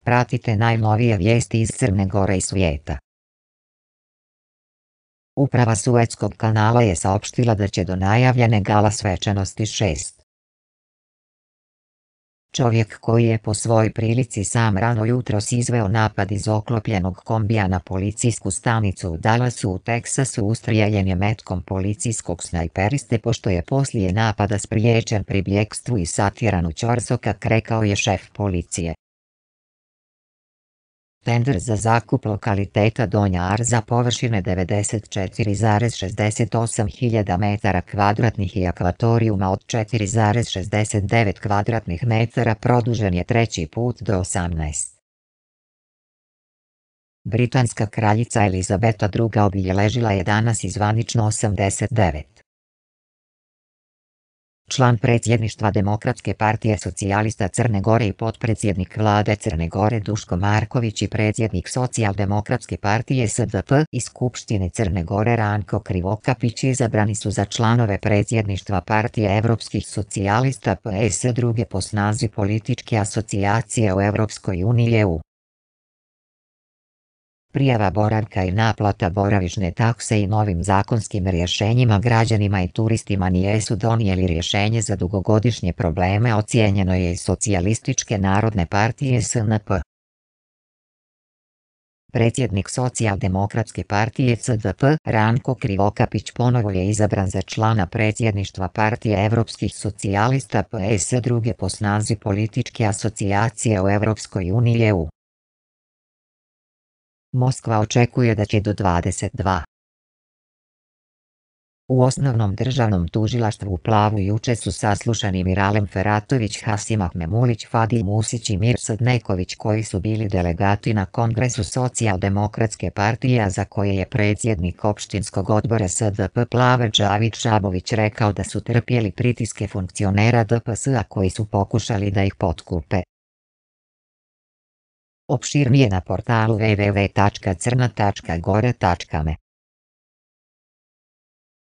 Pratite najnovije vijesti iz Crne Gore i svijeta. Uprava Suetskog kanala je saopštila da će do najavljene gala svečanosti 6. Čovjek koji je po svojoj prilici sam rano jutros izveo napad iz oklopljenog kombija na policijsku stanicu u Dallasu u Teksasu ustrijeljen je metkom policijskog snajperiste pošto je poslije napada spriječen pri bjekstvu i satjeran u ćorsokak, rekao je šef policije. Tender za zakup lokaliteta Donja Arza površine 94,68 hiljada metara kvadratnih i akvatorijuma od 4,69 kvadratnih metara produžen je treći put do 18. Britanska kraljica Elizabeta II obilježila je danas i zvanično 89. Član predsjedništva Demokratske partije socijalista Crne Gore i potpredsjednik vlade Crne Gore Duško Marković i predsjednik Socijaldemokratske partije SDP i Skupštine Crne Gore Ranko Krivokapić izabrani su za članove predsjedništva partije Evropskih socijalista PS druge po snazi političke asocijacije u Evropskoj uniji EU. Prijava boravka i naplata boravišne takse i novim zakonskim rješenjima građanima i turistima nijesu donijeli rješenje za dugogodišnje probleme, ocijenjeno je iz Socijalističke narodne partije SNP. Predsjednik Socijaldemokratske partije SDP Ranko Krivokapić ponovo je izabran za člana predsjedništva partije Evropskih socijalista PS druge po snazi političke asocijacije u Evropskoj uniji EU. Moskva očekuje da će do 22. U Osnovnom državnom tužilaštvu u Plavu juče su saslušani Miralem Feratović, Hasim Ahmemulić, Fadil Musić i Mirsad Neković koji su bili delegati na Kongresu Socijaldemokratske partije, a za koje je predsjednik opštinskog odbora SDP Plave Džavid Šabović rekao da su trpjeli pritiske funkcionera DPS-a koji su pokušali da ih potkupe. Opširnije na portalu www.crna.gore.me